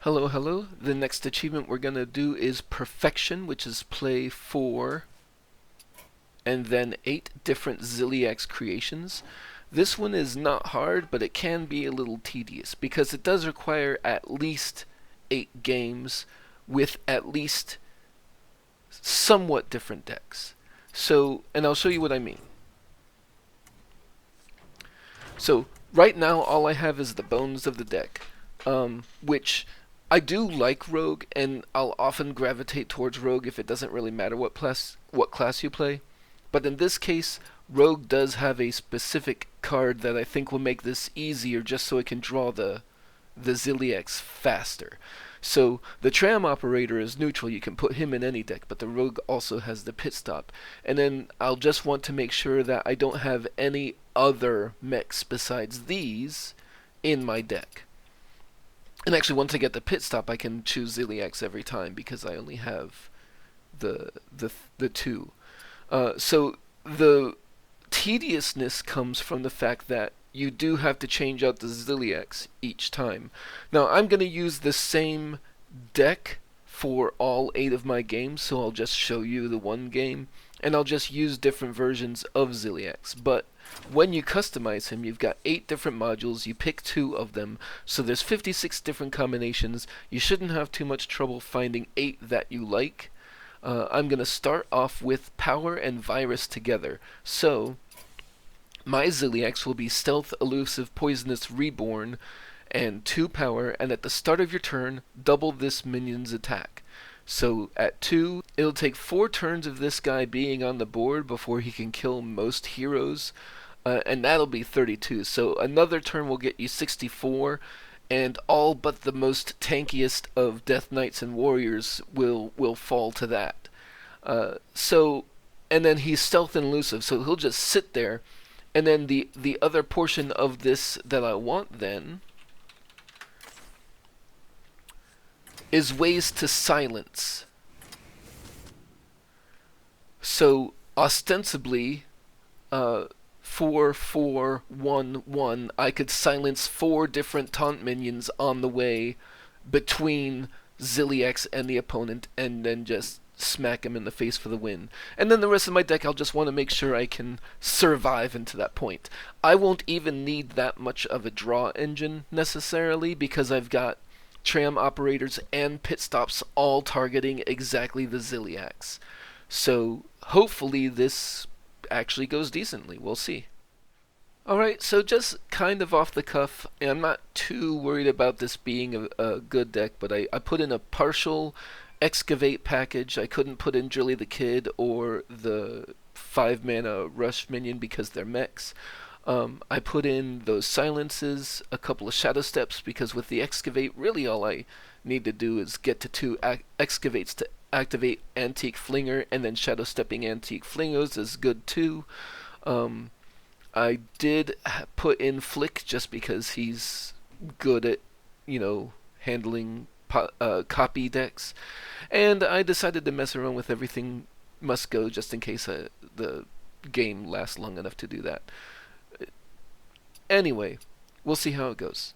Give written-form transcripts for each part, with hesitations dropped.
Hello, hello. The next achievement we're going to do is Perfection, which is play 4 and then 8 different Zilliax creations. This one is not hard, but it can be a little tedious because it does require at least 8 games with at least somewhat different decks. And I'll show you what I mean. So, right now all I have is the bones of the deck, which I do like Rogue, and I'll often gravitate towards Rogue if it doesn't really matter what class you play. But in this case, Rogue does have a specific card that I think will make this easier, just so I can draw the Zilliax faster. So the Tram Operator is neutral, you can put him in any deck, but the Rogue also has the Pit Stop. And then I'll just want to make sure that I don't have any other mechs besides these in my deck. And actually, once I get the Pit Stop, I can choose Zilliax every time because I only have the two. So the tediousness comes from the fact that you do have to change out the Zilliax each time. Now, I'm going to use the same deck for all 8 of my games, so I'll just show you the one game, and I'll just use different versions of Zilliax. But when you customize him, you've got 8 different modules, you pick 2 of them, so there's 56 different combinations. You shouldn't have too much trouble finding 8 that you like. I'm going to start off with Power and Virus together. So my Zilliax will be Stealth, Elusive, Poisonous, Reborn, and 2 Power, and at the start of your turn, double this minion's attack. So at 2, it'll take 4 turns of this guy being on the board before he can kill most heroes, and that'll be 32. So another turn will get you 64, and all but the most tankiest of Death Knights and Warriors will fall to that. And then he's Stealth and Elusive, so he'll just sit there. And then the other portion of this that I want then is ways to silence. So ostensibly, 4, 4, 1, 1, I could silence 4 different taunt minions on the way between Zilliax and the opponent, and then just smack him in the face for the win. And then the rest of my deck, I'll just want to make sure I can survive into that point. I won't even need that much of a draw engine necessarily, because I've got Tram Operators and Pit Stops all targeting exactly the Zilliax. So hopefully this actually goes decently. We'll see. Alright, so just kind of off the cuff, and I'm not too worried about this being a good deck, but I put in a partial Excavate package. I couldn't put in Drilly the Kid or the 5-mana Rush minion because they're mechs. I put in those silences, a couple of Shadowsteps, because with the Excavate, really all I need to do is get to 2 Excavates to activate Antique Flinger, and then Shadowstepping Antique Flingers is good too. I did put in Flik just because he's good at, handling copy decks, and I decided to mess around with everything must go just in case the game lasts long enough to do that. Anyway, we'll see how it goes.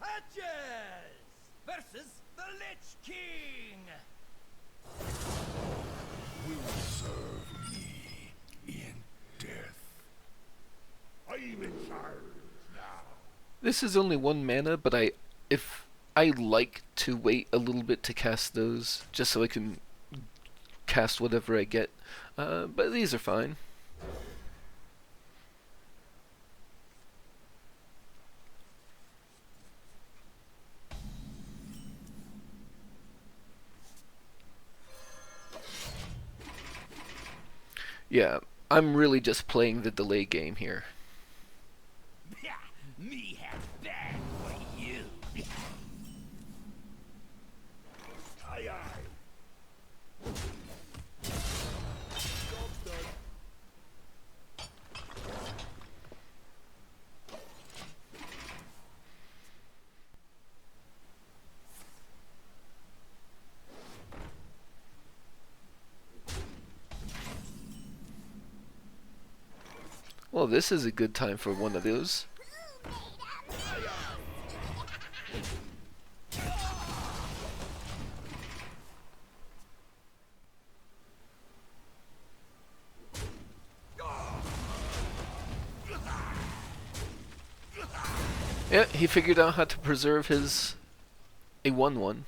Patches versus the Lich King. Will serve me in death. I'm in charge now. This is only 1 mana, but if I like to wait a little bit to cast those, just so I can cast whatever I get. But these are fine. Yeah, I'm really just playing the delay game here. Me have bad for you. Aye, aye. Well, this is a good time for one of those. Yeah, he figured out how to preserve his a 1/1.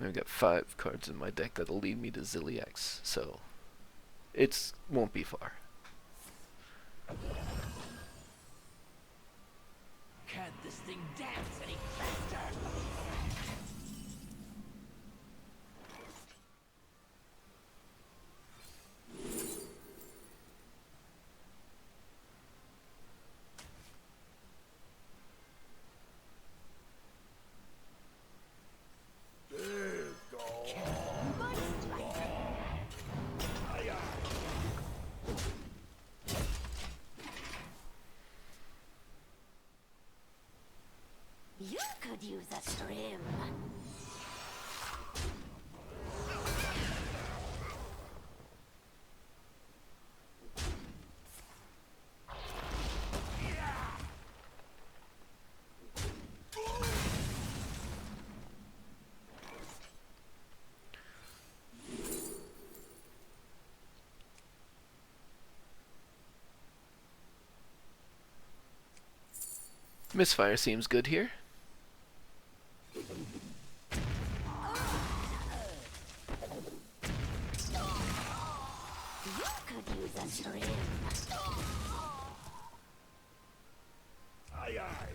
I've got 5 cards in my deck that'll lead me to Zilliax, so it won't be far. Can't this thing dance any faster? You could use a trim. Misfire seems good here. You could use a trim. Aye, aye.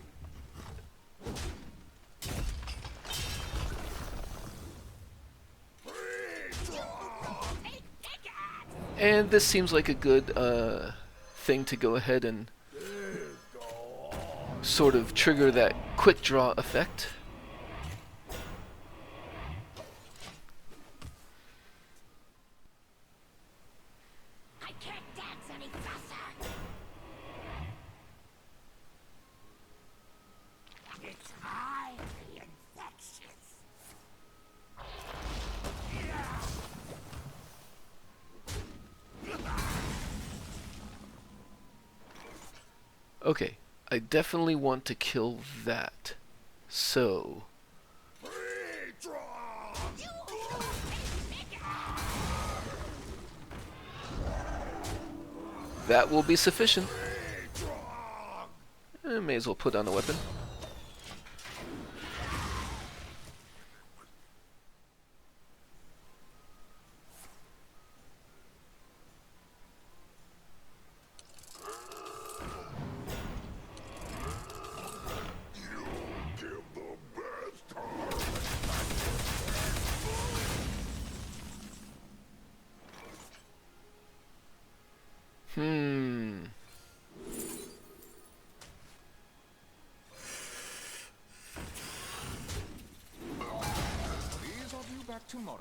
And this seems like a good thing to go ahead and sort of trigger that quick draw effect. I can't dance any faster. It's highly infectious. Okay, I definitely want to kill that. So, that will be sufficient. May as well put on a weapon. These are due back tomorrow.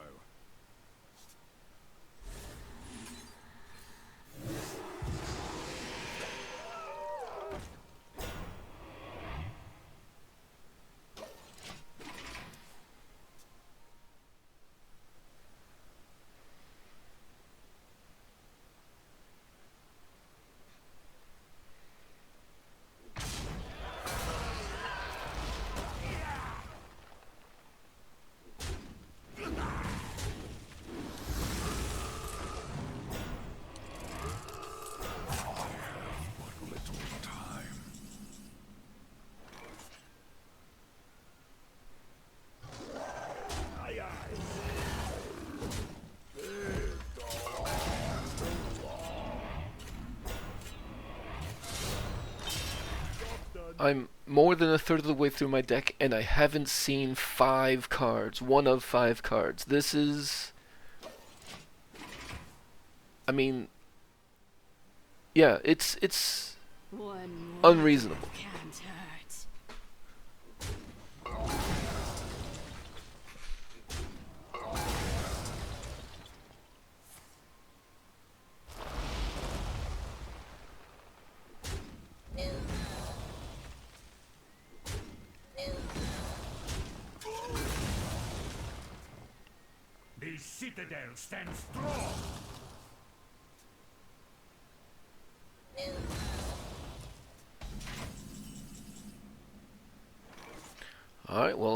I'm more than a third of the way through my deck, and I haven't seen 5 cards. 1 of 5 cards. This is... I mean... Yeah, it's unreasonable. Can't hurt. The citadel stands strong.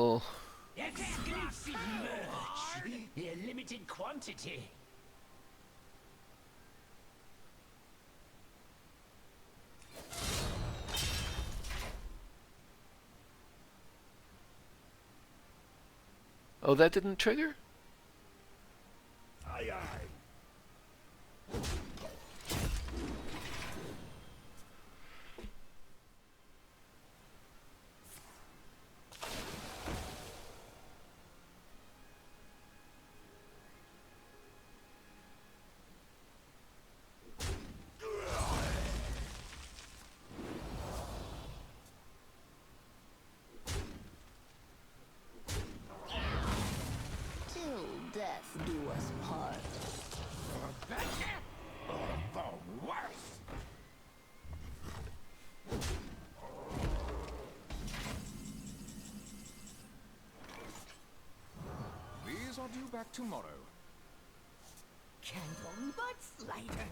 well... Exclusive merch. A limited quantity. Oh, that didn't trigger? Aye, aye. Till death do us part. The better or the worse? These are due back tomorrow. Candle butts lighter.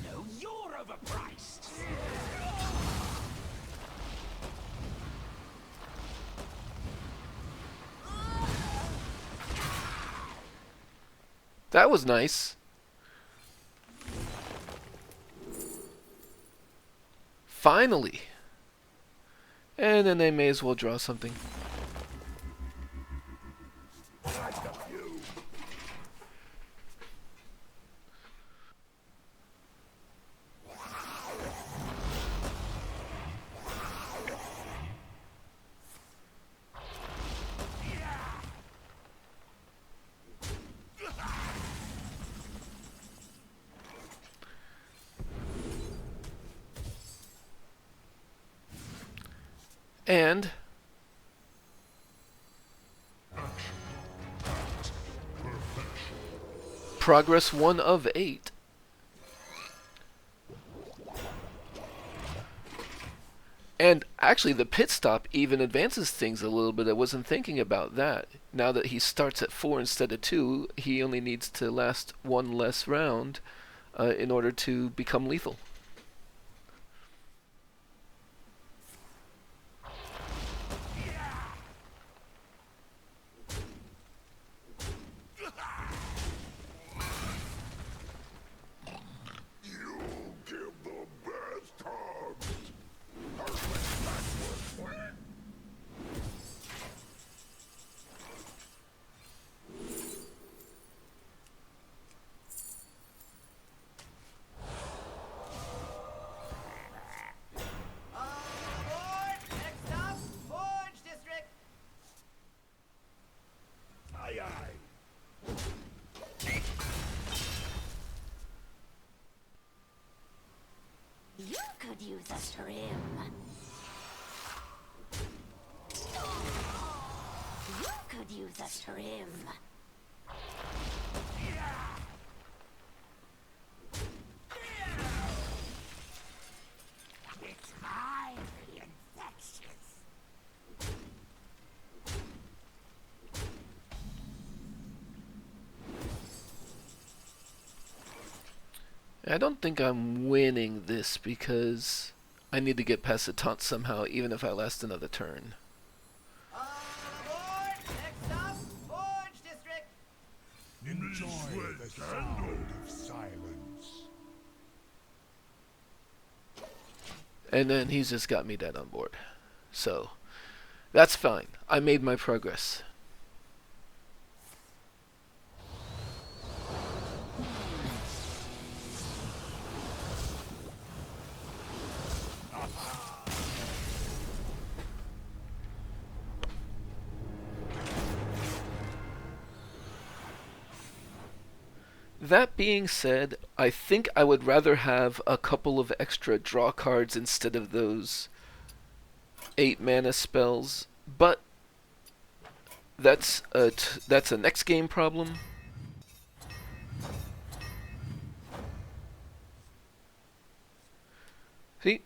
No, you're overpriced. That was nice. Finally. And then they may as well draw something. And progress 1 of 8. And actually the pit stop even advances things a little bit. I wasn't thinking about that. Now that he starts at 4 instead of 2, he only needs to last 1 less round in order to become lethal. Aye, aye. You could use a trim. You could use a trim. It's highly infectious. I don't think I'm winning this because I need to get past the taunt somehow, even if I last another turn. Enjoy the sound of silence. And then he's just got me dead on board. So, that's fine. I made my progress. That being said, I think I would rather have a couple of extra draw cards instead of those 8 mana spells, but that's a next game problem. See?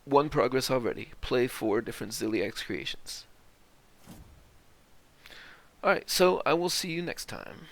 1 progress already. Play 4 different Zilliax creations. Alright, so I will see you next time.